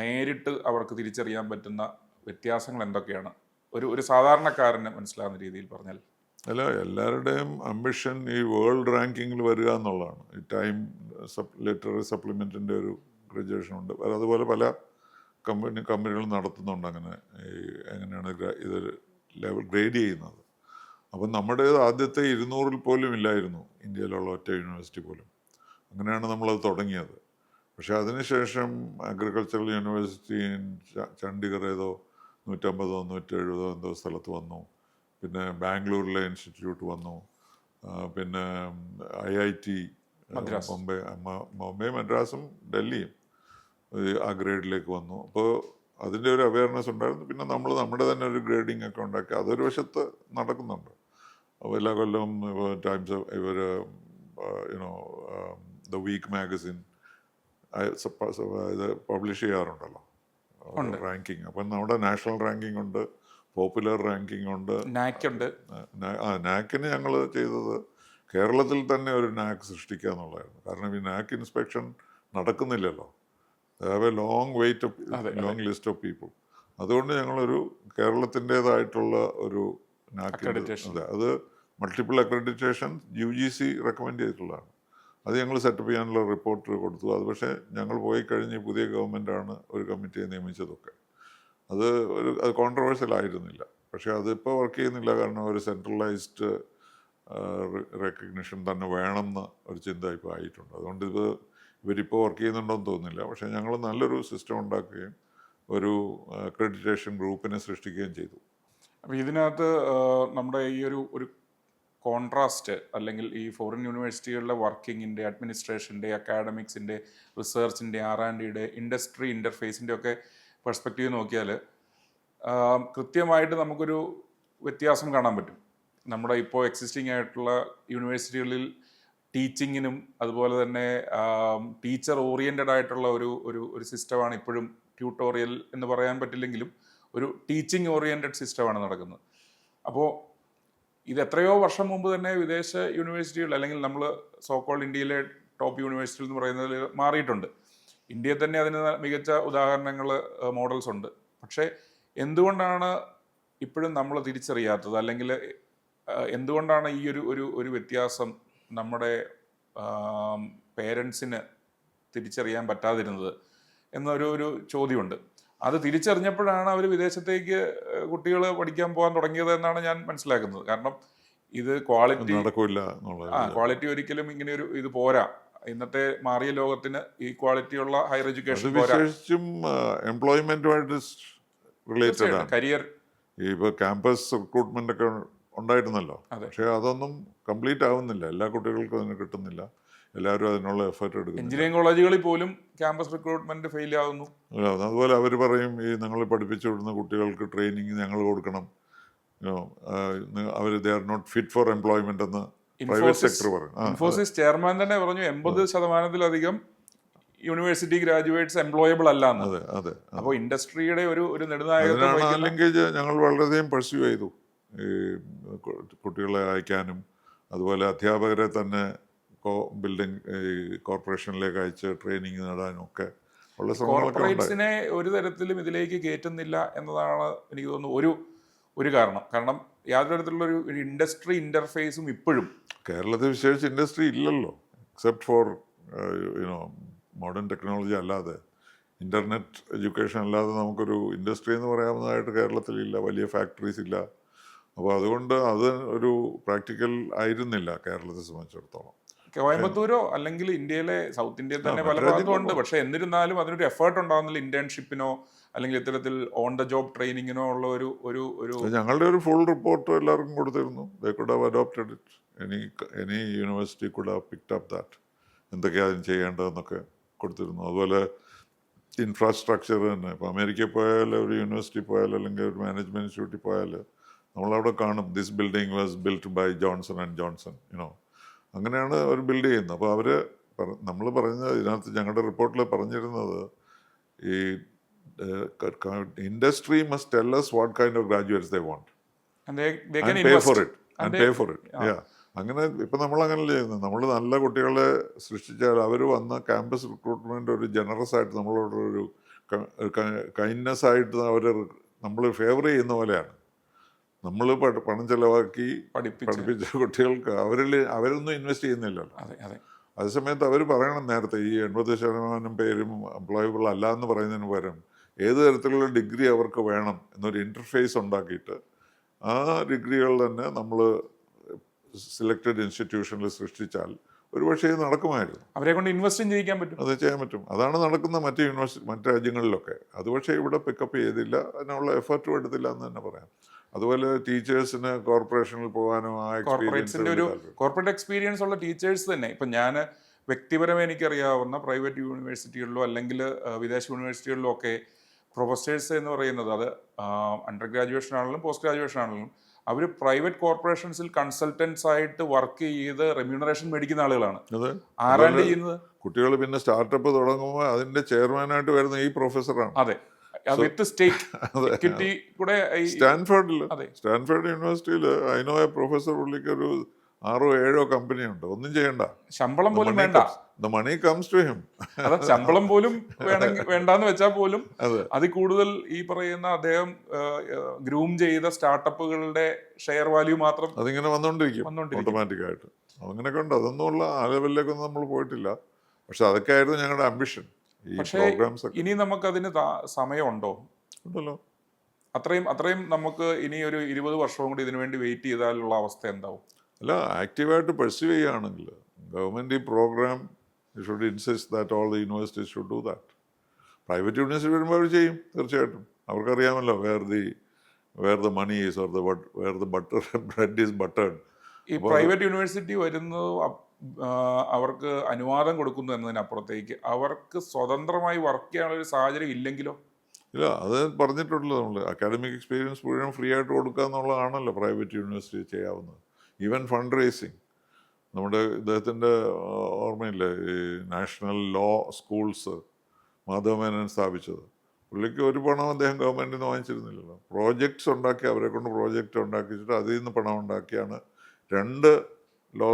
നേരിട്ട് അവർക്ക് തിരിച്ചറിയാൻ പറ്റുന്ന വ്യത്യാസങ്ങൾ എന്തൊക്കെയാണ്? ഒരു സാധാരണക്കാരന് മനസ്സിലാകുന്ന രീതിയിൽ പറഞ്ഞാൽ. അല്ല, എല്ലാവരുടെയും അംബിഷൻ ഈ വേൾഡ് റാങ്കിങ്ങിൽ വരിക എന്നുള്ളതാണ്. ഈ ടൈം ലിറ്റററി സപ്ലിമെൻറ്റിൻ്റെ ഒരു ഗ്രജുവേഷൻ ഉണ്ട്. അതുപോലെ പല കമ്പനികൾ നടത്തുന്നുണ്ട് അങ്ങനെ. എങ്ങനെയാണ് ഇത് ലെവൽ ഗ്രേഡ് ചെയ്യുന്നത്. അപ്പം നമ്മുടേത് ആദ്യത്തെ 200-ൽ പോലും ഇല്ലായിരുന്നു ഇന്ത്യയിലുള്ള ഒറ്റ യൂണിവേഴ്സിറ്റി പോലും. അങ്ങനെയാണ് നമ്മളത് തുടങ്ങിയത്. പക്ഷേ അതിനുശേഷം അഗ്രികൾച്ചറൽ യൂണിവേഴ്സിറ്റി ചണ്ഡീഗർ ഏതോ 150-ഓ 170-ഓ എന്തോ സ്ഥലത്ത് വന്നു. പിന്നെ ബാംഗ്ലൂരിലെ ഇൻസ്റ്റിറ്റ്യൂട്ട് വന്നു. പിന്നെ IIT ബോംബെ, മദ്രാസും ഡൽഹിയും ആ ഗ്രേഡിലേക്ക് വന്നു. അപ്പോൾ അതിൻ്റെ ഒരു അവയർനെസ് ഉണ്ടായിരുന്നു. പിന്നെ നമ്മൾ നമ്മുടെ തന്നെ ഒരു ഗ്രേഡിംഗ് ഒക്കെ ഉണ്ടാക്കി അതൊരു വശത്ത് നടക്കുന്നുണ്ട്. എല്ലാ കൊല്ലവും ടൈംസ് ഇവർ ദ വീക്ക് മാഗസിൻ ഇത് പബ്ലിഷ് ചെയ്യാറുണ്ടല്ലോ റാങ്കിങ്. അപ്പം നമ്മുടെ നാഷണൽ റാങ്കിങ് ഉണ്ട്, പോപ്പുലർ റാങ്കിങ് ഉണ്ട്, നാക്കിന് ഞങ്ങൾ ചെയ്തത് കേരളത്തിൽ തന്നെ ഒരു നാക്ക് സൃഷ്ടിക്കുക എന്നുള്ളതായിരുന്നു. കാരണം ഈ നാക്ക് ഇൻസ്പെക്ഷൻ നടക്കുന്നില്ലല്ലോ. Have a long list of people. അതുകൊണ്ട് ഞങ്ങളൊരു കേരളത്തിൻ്റേതായിട്ടുള്ള ഒരു നാക്ക്, അതെ, അത് മൾട്ടിപ്പിൾ അക്രഡിറ്റേഷൻ UGC റെക്കമെൻഡ് ചെയ്തിട്ടുള്ളതാണ്. അത് ഞങ്ങൾ സെറ്റപ്പ് ചെയ്യാനുള്ള റിപ്പോർട്ട് കൊടുത്തു. അത് പക്ഷേ ഞങ്ങൾ പോയി കഴിഞ്ഞ് പുതിയ ഗവൺമെൻറ്റാണ് ഒരു കമ്മിറ്റിയെ നിയമിച്ചതൊക്കെ. അത് കോൺട്രവേഴ്സ്യൽ ആയിരുന്നില്ല. പക്ഷേ അതിപ്പോൾ വർക്ക് ചെയ്യുന്നില്ല. കാരണം ഒരു സെൻട്രലൈസ്ഡ് റെക്കഗ്നിഷൻ തന്നെ വേണമെന്ന് ഒരു ചിന്ത ഇപ്പോൾ ആയിട്ടുണ്ട്. അതുകൊണ്ട് ഇവരിപ്പോൾ വർക്ക് ചെയ്യുന്നുണ്ടോയെന്ന് തോന്നുന്നില്ല. പക്ഷേ ഞങ്ങൾ നല്ലൊരു സിസ്റ്റം ഉണ്ടാക്കുകയും ഒരു അക്രഡിറ്റേഷൻ ഗ്രൂപ്പിനെ സൃഷ്ടിക്കുകയും ചെയ്തു. അപ്പോൾ ഇതിനകത്ത് നമ്മുടെ ഈ ഒരു കോൺട്രാസ്റ്റ്, അല്ലെങ്കിൽ ഈ ഫോറിൻ യൂണിവേഴ്സിറ്റികളിലെ വർക്കിങ്ങിൻ്റെ, അഡ്മിനിസ്ട്രേഷൻ്റെ, അക്കാഡമിക്സിൻ്റെ, റിസർച്ചിൻ്റെ, R&Dയുടെ, ഇൻഡസ്ട്രി ഇൻ്റർഫേസിൻ്റെ ഒക്കെ പെർസ്പെക്റ്റീവ് നോക്കിയാൽ കൃത്യമായിട്ട് നമുക്കൊരു വ്യത്യാസം കാണാൻ പറ്റും. നമ്മുടെ ഇപ്പോൾ എക്സിസ്റ്റിംഗ് ആയിട്ടുള്ള യൂണിവേഴ്സിറ്റികളിൽ ടീച്ചിങ്ങിനും അതുപോലെ തന്നെ ടീച്ചർ ഓറിയൻറ്റഡ് ആയിട്ടുള്ള ഒരു സിസ്റ്റമാണ് ഇപ്പോഴും. ട്യൂട്ടോറിയൽ എന്ന് പറയാൻ പറ്റില്ലെങ്കിലും ഒരു ടീച്ചിങ് ഓറിയൻറ്റഡ് സിസ്റ്റമാണ് നടക്കുന്നത്. അപ്പോൾ ഇത് എത്രയോ വർഷം മുമ്പ് തന്നെ വിദേശ യൂണിവേഴ്സിറ്റികൾ, അല്ലെങ്കിൽ നമ്മൾ സോക്കോൾഡ് ഇന്ത്യയിലെ ടോപ്പ് യൂണിവേഴ്സിറ്റികൾ എന്ന് പറയുന്നതിൽ മാറിയിട്ടുണ്ട്. ഇന്ത്യയിൽ തന്നെ അതിന് മികച്ച ഉദാഹരണങ്ങൾ, മോഡൽസ് ഉണ്ട്. പക്ഷേ എന്തുകൊണ്ടാണ് ഇപ്പോഴും നമ്മൾ തിരിച്ചറിയാത്തത്, അല്ലെങ്കിൽ എന്തുകൊണ്ടാണ് ഈ ഒരു വ്യത്യാസം നമ്മുടെ പേരൻസിന് തിരിച്ചറിയാൻ പറ്റാതിരുന്നത് എന്നൊരു ചോദ്യമുണ്ട്. അത് തിരിച്ചറിഞ്ഞപ്പോഴാണ് അവർ വിദേശത്തേക്ക് കുട്ടികൾ പഠിക്കാൻ പോകാൻ തുടങ്ങിയത് എന്നാണ് ഞാൻ മനസ്സിലാക്കുന്നത്. കാരണം ഇത് ക്വാളിറ്റി നടക്കില്ല എന്നുള്ളത്. ക്വാളിറ്റി ഒരിക്കലും ഇങ്ങനെ ഒരു ഇത് പോരാ. ഇന്നത്തെ മാറിയ ലോകത്തിന് ഈ ക്വാളിറ്റിയുള്ള ഹയർ അത് എഡ്യൂക്കേഷൻ പോരാ. വിശേഷിച്ചും എംപ്ലോയ്മെന്റുമായിട്ട് റിലേറ്റഡ് ആണ്. കരിയർ ഇപ്പോൾ ക്യാമ്പസ് റിക്രൂട്ട്മെന്റ് ഒക്കെ ഉണ്ടായിരുന്നല്ലോ, അതെ. പക്ഷേ അതൊന്നും കംപ്ലീറ്റ് ആവുന്നില്ല. എല്ലാ കുട്ടികൾക്കും അതിന് കിട്ടുന്നില്ല. എല്ലാവരും അതിനുള്ള എഫേർട്ട് എടുക്കുന്നു. എഞ്ചിനീയറിംഗ് കോളേജുകളിൽ പോലും ക്യാമ്പസ് റിക്രൂട്ട്മെന്റ് ഫെയിൽ ആവുന്നു. അതുപോലെ അവർ പറയും ഈ നിങ്ങൾ പഠിപ്പിച്ചു വിടുന്ന കുട്ടികൾക്ക് ട്രെയിനിങ് ഞങ്ങൾ കൊടുക്കണം, അവർ they are not fit for employment എന്ന് പ്രൈവറ്റ് സെക്ടർ പറയും. ഇൻഫോസിസ് ചെയർമാൻ തന്നെ പറഞ്ഞു 80% യൂണിവേഴ്സിറ്റി ഗ്രാജുവേറ്റ്സ് എംപ്ലോയബിൾ അല്ല എന്ന്. അതെ അതെ. അപ്പോൾ ഇൻഡസ്ട്രിയുടെ ഒരു നെടുനായകത്വം അതിനാണ് ആ വഹിക്കുന്ന ലിങ്കേജ് ഞങ്ങൾ വളരെയധികം പെർസ്യൂ ചെയ്തു. ഈ കുട്ടികളെ അയക്കാനും അതുപോലെ അധ്യാപകരെ തന്നെ ബിൽഡിംഗ് കോർപ്പറേഷനിലേക്ക് അയച്ച് ട്രെയിനിങ് നേടാനും ഒക്കെ ഉള്ള ശ്രമങ്ങളൊക്കെ ഉണ്ടായി. കോർപ്പറേറ്റ്സിനെ ഒരു തരത്തിലും ഇതിലേക്ക് കയറ്റുന്നില്ല എന്നതാണ് എനിക്ക് തോന്നുന്നു ഒരു കാരണം. കാരണം യാതൊരു തരത്തിലുള്ള ഒരു ഇൻഡസ്ട്രി ഇന്റർഫേസും ഇപ്പോഴും കേരളത്തിൽ വിശേഷിച്ച് ഇൻഡസ്ട്രി ഇല്ലല്ലോ, except for you know modern technology. അല്ലാതെ ഇൻ്റർനെറ്റ് എഡ്യൂക്കേഷൻ അല്ലാതെ നമുക്കൊരു ഇൻഡസ്ട്രി എന്ന് പറയാവുന്നതായിട്ട് കേരളത്തിലില്ല. വലിയ ഫാക്ടറീസ് ഇല്ല. അപ്പോൾ അതുകൊണ്ട് അത് ഒരു പ്രാക്ടിക്കൽ ആയിരുന്നില്ല കേരളത്തെ സംബന്ധിച്ചിടത്തോളം. കോയമ്പത്തൂരോ അല്ലെങ്കിൽ ഇന്ത്യയിലെ സൗത്ത് ഇന്ത്യയിൽ തന്നെ പല ഭാഗത്തും ഉണ്ട്. പക്ഷെ എന്നിരുന്നാലും അതിനൊരു എഫേർട്ട് ഉണ്ടാകുന്നില്ല. ഇന്റേൺഷിപ്പിനോ അല്ലെങ്കിൽ ഇത്തരത്തിൽ ഓൺ ദ ജോബ് ട്രെയിനിങ്ങിനോ ഉള്ള ഒരു ഞങ്ങളുടെ ഒരു ഫുൾ റിപ്പോർട്ട് എല്ലാവർക്കും കൊടുത്തിരുന്നു. They could have adopted it. Any university could have picked up that. എന്തൊക്കെയാണ് അതിന് ചെയ്യേണ്ടതെന്നൊക്കെ കൊടുത്തിരുന്നു. അതുപോലെ ഇൻഫ്രാസ്ട്രക്ചർ തന്നെ. ഇപ്പോൾ അമേരിക്കയിൽ പോയാൽ ഒരു യൂണിവേഴ്സിറ്റി പോയാൽ അല്ലെങ്കിൽ ഒരു മാനേജ്മെൻറ്റ് ഇൻസ്റ്റിറ്റ്യൂട്ടിൽ പോയാൽ നമ്മളവിടെ കാണും this building was built by Johnson and Johnson. അങ്ങനെയാണ് അവർ ബിൽഡ് ചെയ്യുന്നത്. അപ്പോൾ അവർ നമ്മൾ പറയുന്നത് ഇതിനകത്ത് ഞങ്ങളുടെ റിപ്പോർട്ടിൽ പറഞ്ഞിരുന്നത് ഈ industry must tell us what kind of graduates they want and pay for it. അങ്ങനെ ഇപ്പം നമ്മളങ്ങനെ ചെയ്യുന്നത്. നമ്മൾ നല്ല കുട്ടികളെ സൃഷ്ടിച്ചാൽ അവർ വന്ന ക്യാമ്പസ് റിക്രൂട്ട്മെൻറ്റ് ഒരു ജനറസ് ആയിട്ട് നമ്മളോടൊരു കൈൻഡ്നെസ് ആയിട്ട് അവർ നമ്മൾ ഫേവർ ചെയ്യുന്ന പോലെയാണ്. നമ്മൾ പണം ചെലവാക്കി പഠിപ്പിച്ച കുട്ടികൾക്ക് അവരൊന്നും ഇൻവെസ്റ്റ് ചെയ്യുന്നില്ലല്ലോ. അതേസമയത്ത് അവർ പറയണം നേരത്തെ ഈ 80% പേരും എംപ്ലോയബിൾ അല്ല എന്ന് പറയുന്നതിന് പകരം ഏത് തരത്തിലുള്ള ഡിഗ്രി അവർക്ക് വേണം എന്നൊരു ഇൻ്റർഫേസ് ഉണ്ടാക്കിയിട്ട് ആ ഡിഗ്രികൾ തന്നെ നമ്മൾ സെലക്റ്റഡ് ഇൻസ്റ്റിറ്റ്യൂഷനിൽ സൃഷ്ടിച്ചാൽ ഒരുപക്ഷേ നടക്കുമായിരുന്നു. അവരെ കൊണ്ട് ഇൻവെസ്റ്റ് ചെയ്യിക്കാൻ പറ്റും. അത് ചെയ്യാൻ പറ്റും. അതാണ് നടക്കുന്ന മറ്റ് രാജ്യങ്ങളിലൊക്കെ. അത് പക്ഷേ ഇവിടെ പിക്കപ്പ് ചെയ്തില്ല, അതിനുള്ള എഫർട്ടും എടുത്തില്ല എന്ന് തന്നെ പറയാം. അതുപോലെ ടീച്ചേഴ്സിന് കോർപ്പറേഷനിൽ പോകാനോ കോർപ്പറേറ്റ് എക്സ്പീരിയൻസ് ഉള്ള ടീച്ചേഴ്സ് തന്നെ ഇപ്പം ഞാൻ വ്യക്തിപരമായി എനിക്കറിയാവുന്ന പ്രൈവറ്റ് യൂണിവേഴ്സിറ്റികളിലോ അല്ലെങ്കിൽ വിദേശ യൂണിവേഴ്സിറ്റികളിലോ ഒക്കെ പ്രൊഫസേഴ്സ് എന്ന് പറയുന്നത് അത് അണ്ടർ ഗ്രാജുവേഷൻ ആണെങ്കിലും പോസ്റ്റ് ഗ്രാജുവേഷൻ ആണെങ്കിലും അവർ പ്രൈവറ്റ് കോർപ്പറേഷൻസിൽ കൺസൾട്ടൻസ് ആയിട്ട് വർക്ക് ചെയ്ത് റെമ്യൂണറേഷൻ മേടിക്കുന്ന ആളുകളാണ്. ആരാണ്ട് ചെയ്യുന്നത്? കുട്ടികൾ പിന്നെ സ്റ്റാർട്ടപ്പ് തുടങ്ങുമ്പോൾ അതിന്റെ ചെയർമാനായിട്ട് വരുന്ന ഈ പ്രൊഫസറാണ്. അതെ, വിത്ത് സ്റ്റേറ്റ് കൂടെ. സ്റ്റാൻഫോർഡ് യൂണിവേഴ്സിറ്റിയിൽ അതിനോ പ്രൊഫസർ പുള്ളിക്ക് ഒരു 6-7 കമ്പനിയുണ്ട്. ഒന്നും ചെയ്യണ്ട, ശമ്പളം പോലും വേണ്ട. The money comes to him. ശമ്പളം പോലും വേണ്ടാന്ന് വെച്ചാൽ പോലും അതിൽ കൂടുതൽ ഈ പറയുന്ന അദ്ദേഹം ഗ്രൂം ചെയ്ത സ്റ്റാർട്ടപ്പുകളുടെ ഷെയർ വാല്യൂ മാത്രം അതിങ്ങനെ വന്നുകൊണ്ടിരിക്കും ഓട്ടോമാറ്റിക്കായിട്ട്. അങ്ങനെയൊക്കെ ഉണ്ട്. അതൊന്നുമുള്ള ആ ലെവലിലേക്കൊന്നും നമ്മൾ പോയിട്ടില്ല. പക്ഷെ അതൊക്കെ ആയിരുന്നു ഞങ്ങളുടെ അംബിഷൻ. പക്ഷേ ഇനി നമുക്കതിന് സമയമുണ്ടോ? ഉണ്ടല്ലോ. അത്രയും നമുക്ക് ഇനി ഒരു 20 വർഷവും കൂടി ഇതിനു വേണ്ടി വെയിറ്റ് ചെയ്താലുള്ള അവസ്ഥ എന്താവും? അല്ല, ആക്റ്റീവായിട്ട് പെർസ്യൂ ചെയ്യുകയാണെങ്കിൽ ഗവൺമെൻറ് ഈ programme should insist that all the universities should do that. Private university വരുമ്പോൾ അവർ ചെയ്യും തീർച്ചയായിട്ടും. അവർക്കറിയാമല്ലോ where the money is or where the bread is buttered. ഈ പ്രൈവറ്റ് യൂണിവേഴ്സിറ്റി വരുന്നത് അവർക്ക് അനുവാദം കൊടുക്കുന്നു എന്നതിനപ്പുറത്തേക്ക് അവർക്ക് സ്വതന്ത്രമായി വർക്ക് ചെയ്യാനുള്ള ഒരു സാഹചര്യം ഇല്ലെങ്കിലോ? ഇല്ല, അത് പറഞ്ഞിട്ടുണ്ടല്ലോ നമ്മൾ. അക്കാഡമിക് എക്സ്പീരിയൻസ് മുഴുവൻ ഫ്രീ ആയിട്ട് കൊടുക്കുക എന്നുള്ളതാണല്ലോ പ്രൈവറ്റ് യൂണിവേഴ്സിറ്റി ചെയ്യാവുന്നത്. Even fund raising. നമ്മുടെ ഇദ്ദേഹത്തിൻ്റെ ഓർമ്മയില്ലേ ഈ നാഷണൽ ലോ സ്കൂൾസ് മാധവമേനോൻ സ്ഥാപിച്ചത്? പുള്ളിക്ക് ഒരു പണം അദ്ദേഹം ഗവൺമെൻറ്റിൽ നിന്ന് വാങ്ങിച്ചിരുന്നില്ലല്ലോ. പ്രോജക്ട്സ് ഉണ്ടാക്കി, അവരെ കൊണ്ട് പ്രോജക്റ്റ് ഉണ്ടാക്കിച്ചിട്ട് അതിൽ നിന്ന് പണം ഉണ്ടാക്കിയാണ് 2 ലോ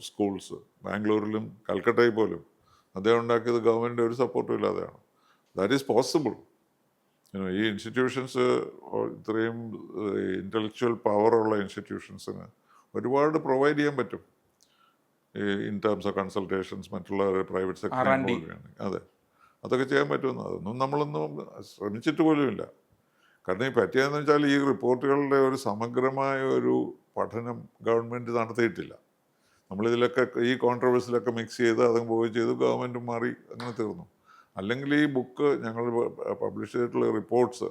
സ്കൂൾസ് ബാംഗ്ലൂരിലും കൽക്കട്ടയിൽ പോലും അദ്ദേഹം ഉണ്ടാക്കിയത് ഗവൺമെൻറ് ഒരു സപ്പോർട്ടും ഇല്ലാതെയാണ്. That is possible. ഈ ഇൻസ്റ്റിറ്റ്യൂഷൻസ് ഇത്രയും ഇൻ്റലക്ച്വൽ പവറുള്ള ഇൻസ്റ്റിറ്റ്യൂഷൻസിന് ഒരുപാട് പ്രൊവൈഡ് ചെയ്യാൻ പറ്റും ഇൻ ടേംസ് ഓഫ് കൺസൾട്ടേഷൻസ്, മറ്റുള്ള പ്രൈവറ്റ് സെക്ടർ. അതെ, അതൊക്കെ ചെയ്യാൻ പറ്റുമെന്ന് അതൊന്നും നമ്മളൊന്നും ശ്രമിച്ചിട്ട് പോലുമില്ല. കാരണം ഈ പറ്റിയതെന്ന് വെച്ചാൽ ഈ റിപ്പോർട്ടുകളുടെ ഒരു സമഗ്രമായ ഒരു പഠനം ഗവൺമെൻറ് നടത്തിയിട്ടില്ല. നമ്മളിതിലൊക്കെ ഈ കോൺട്രവേഴ്സിലൊക്കെ മിക്സ് ചെയ്ത് അതും പോയി ചെയ്ത് ഗവൺമെൻറ് മാറി അങ്ങനെ തീർന്നു. അല്ലെങ്കിൽ ഈ ബുക്ക് ഞങ്ങൾ പബ്ലിഷ് ചെയ്തിട്ടുള്ള റിപ്പോർട്ട്സ്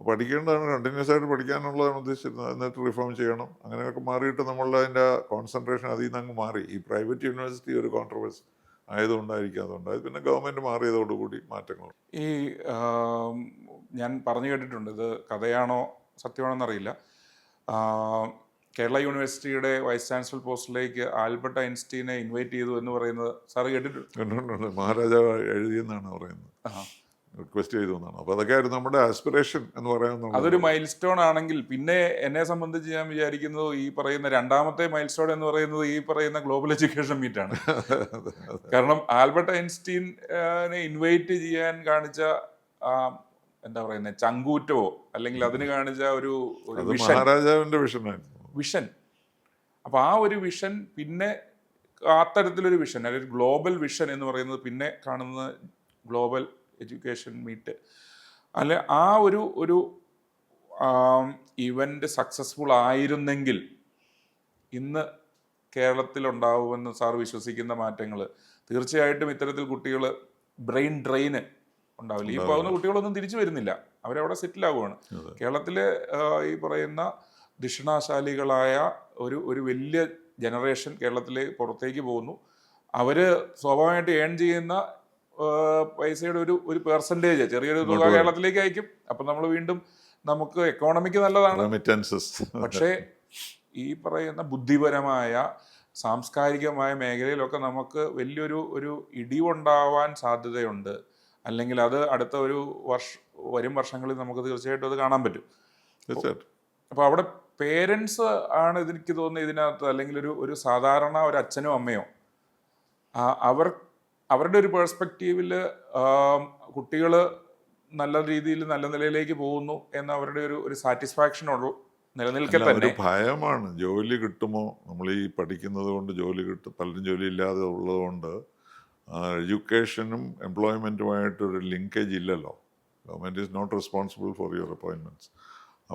പഠിക്കേണ്ടതാണ്, കണ്ടിന്യൂസ് ആയിട്ട് പഠിക്കാനുള്ളതാണ് ഉദ്ദേശിച്ചിരുന്നത്. എന്നിട്ട് റിഫോം ചെയ്യണം. അങ്ങനെയൊക്കെ മാറിയിട്ട് നമ്മളുടെ അതിൻ്റെ കോൺസെൻട്രേഷൻ അതിൽ നിന്ന് അങ്ങ് മാറി. ഈ പ്രൈവറ്റ് യൂണിവേഴ്സിറ്റി ഒരു കോൺട്രവേഴ്സി ആയതുകൊണ്ടായിരിക്കും. അതുകൊണ്ടായത് പിന്നെ ഗവൺമെൻറ് മാറിയതോടുകൂടി മാറ്റങ്ങൾ. ഈ ഞാൻ പറഞ്ഞു കേട്ടിട്ടുണ്ട്, ഇത് കഥയാണോ സത്യമാണെന്നറിയില്ല. ആ, കേരള യൂണിവേഴ്സിറ്റിയുടെ വൈസ് ചാൻസലർ പോസ്റ്റിലേക്ക് ആൽബർട്ട് ഐൻസ്റ്റീനെ ഇൻവൈറ്റ് ചെയ്തു എന്ന് പറയുന്നത് സാറ് കേട്ടിട്ടുണ്ട്? കണ്ടിട്ടുണ്ട്. മഹാരാജാവ് എഴുതിയെന്നാണ് പറയുന്നത്, റിക്വസ്റ്റ് ചെയ്തു എന്നാണ്. അപ്പോൾ അതൊക്കെ ആയിരുന്നു നമ്മുടെ ആസ്പിറേഷൻ എന്ന് പറയുന്നത്. അതൊരു മൈൽ സ്റ്റോൺ ആണെങ്കിൽ പിന്നെ എന്നെ സംബന്ധിച്ച് ഞാൻ വിചാരിക്കുന്നത് ഈ പറയുന്ന രണ്ടാമത്തെ മൈൽ സ്റ്റോൺ എന്ന് പറയുന്നത് ഈ പറയുന്ന ഗ്ലോബൽ എഡ്യൂക്കേഷൻ മീറ്റാണ്. കാരണം ആൽബർട്ട് ഐൻസ്റ്റീനെ ഇൻവൈറ്റ് ചെയ്യാൻ കാണിച്ച എന്താ പറയുന്നത് ചങ്കൂറ്റവോ അല്ലെങ്കിൽ അതിന് കാണിച്ച ഒരു മഹാരാജാവിന്റെ വിഷൻ. അപ്പൊ ആ ഒരു വിഷൻ പിന്നെ അത്തരത്തിലൊരു വിഷൻ അല്ലെങ്കിൽ ഗ്ലോബൽ വിഷൻ എന്ന് പറയുന്നത് പിന്നെ കാണുന്നത് ഗ്ലോബൽ എഡ്യൂക്കേഷൻ മീറ്റ് അല്ലെ. ആ ഒരു ഇവന്റ് സക്സസ്ഫുൾ ആയിരുന്നെങ്കിൽ ഇന്ന് കേരളത്തിലുണ്ടാവുമെന്ന് സാർ വിശ്വസിക്കുന്ന മാറ്റങ്ങൾ തീർച്ചയായിട്ടും ഇത്തരത്തിൽ കുട്ടികൾ ബ്രെയിൻ ഡ്രെയിന് ഉണ്ടാവില്ല. ഈ പോകുന്ന കുട്ടികളൊന്നും തിരിച്ചു വരുന്നില്ല, അവരവിടെ സെറ്റിൽ ആവുകയാണ്. കേരളത്തിലെ ഈ പറയുന്ന ധിഷണാശാലികളായ ഒരു വലിയ ജനറേഷൻ കേരളത്തിലെ പുറത്തേക്ക് പോകുന്നു. അവർ സ്വാഭാവികമായിട്ട് ഏൺ ചെയ്യുന്ന പൈസയുടെ ഒരു പെർസെൻറ്റേജ് ചെറിയൊരു തുക കേരളത്തിലേക്ക് അയക്കും. അപ്പം നമ്മൾ വീണ്ടും നമുക്ക് എക്കോണമിക്ക് നല്ലതാണ്. പക്ഷേ ഈ പറയുന്ന ബുദ്ധിപരമായ സാംസ്കാരികമായ മേഖലയിലൊക്കെ നമുക്ക് വലിയൊരു ഇടിവുണ്ടാവാൻ സാധ്യതയുണ്ട്. അല്ലെങ്കിൽ അത് അടുത്ത വരും വർഷങ്ങളിൽ നമുക്ക് തീർച്ചയായിട്ടും അത് കാണാൻ പറ്റും. അപ്പോൾ അവിടെ പേരൻസ് ആണ് എനിക്ക് തോന്നുന്നത് ഇതിനകത്ത്, അല്ലെങ്കിൽ ഒരു സാധാരണ ഒരു അച്ഛനോ അമ്മയോ അവരുടെ ഒരു പേഴ്സ്പെക്റ്റീവിൽ കുട്ടികൾ നല്ല രീതിയിൽ നല്ല നിലയിലേക്ക് പോകുന്നു എന്ന അവരുടെ ഒരു സാറ്റിസ്ഫാക്ഷൻ നിലനിൽക്കൽ തന്നെ. ഭയമാണ്, ജോലി കിട്ടുമോ, നമ്മൾ ഈ പഠിക്കുന്നത് കൊണ്ട് ജോലി കിട്ടും, പലരും ജോലി ഇല്ലാതെ ഉള്ളതുകൊണ്ട് എഡ്യൂക്കേഷനും എംപ്ലോയ്മെൻറ്റുമായിട്ടൊരു ലിങ്കേജ് ഇല്ലല്ലോ. Government is not responsible for your appointments.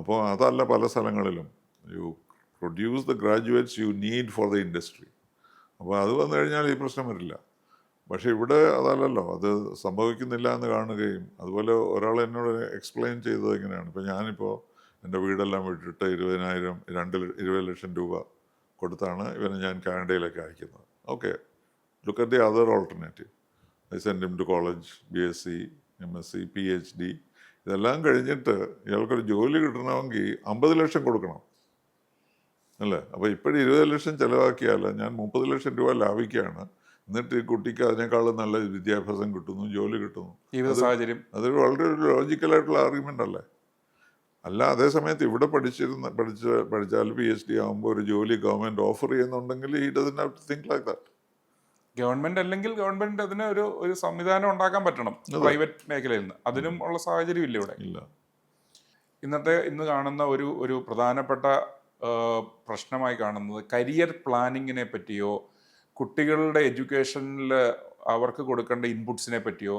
അപ്പോൾ അതല്ല പല സ്ഥലങ്ങളിലും you produce the graduates you need for the industry. അപ്പോൾ അത് വന്നു കഴിഞ്ഞാൽ ഈ പ്രശ്നം വരില്ല. പക്ഷേ ഇവിടെ അതല്ലല്ലോ, അത് സംഭവിക്കുന്നില്ല എന്ന് കാണുകയും. അതുപോലെ ഒരാൾ എന്നോട് എക്സ്പ്ലെയിൻ ചെയ്തത് എങ്ങനെയാണ്, ഇപ്പോൾ ഞാനിപ്പോൾ എൻ്റെ വീടെല്ലാം വിട്ടിട്ട് 20 ലക്ഷം രൂപ കൊടുത്താണ് ഇവനെ ഞാൻ കാനഡയിലേക്ക് അയക്കുന്നത്. Okay, look at the other alternative. I send him to college, BSc, MSc, PhD. ഇതെല്ലാം കഴിഞ്ഞിട്ട് ഇയാൾക്കൊരു ജോലി കിട്ടണമെങ്കിൽ 50 ലക്ഷം കൊടുക്കണം അല്ലേ. അപ്പോൾ ഇപ്പോഴും 20 ലക്ഷം ചിലവാക്കിയാൽ ഞാൻ 30 ലക്ഷം രൂപ ലാഭിക്കുകയാണ്. എന്നിട്ട് ഈ കുട്ടിക്ക് അതിനേക്കാളും നല്ല വിദ്യാഭ്യാസം കിട്ടുന്നു, ജോലി കിട്ടുന്നു, ജീവിത സാഹചര്യം. അതൊരു വളരെ ഒരു ലോജിക്കലായിട്ടുള്ള ആർഗ്യുമെൻ്റ് അല്ലേ. അല്ല, അതേ സമയത്ത് ഇവിടെ പഠിച്ചാൽ PhD ആകുമ്പോൾ ഒരു ജോലി ഗവൺമെൻറ് ഓഫർ ചെയ്യുന്നുണ്ടെങ്കിൽ ഈ doesn't have to think like that. Government അല്ലെങ്കിൽ ഗവൺമെന്റ് അതിന് ഒരു സംവിധാനം ഉണ്ടാക്കാൻ പറ്റണം പ്രൈവറ്റ് മേഖലയിൽ നിന്ന്. അതിനും ഉള്ള സാഹചര്യം ഇല്ല ഇവിടെ. ഇന്ന് കാണുന്ന ഒരു പ്രധാനപ്പെട്ട പ്രശ്നമായി കാണുന്നത് കരിയർ പ്ലാനിങ്ങിനെ പറ്റിയോ കുട്ടികളുടെ എഡ്യൂക്കേഷനിൽ അവർക്ക് കൊടുക്കേണ്ട ഇൻപുട്സിനെ പറ്റിയോ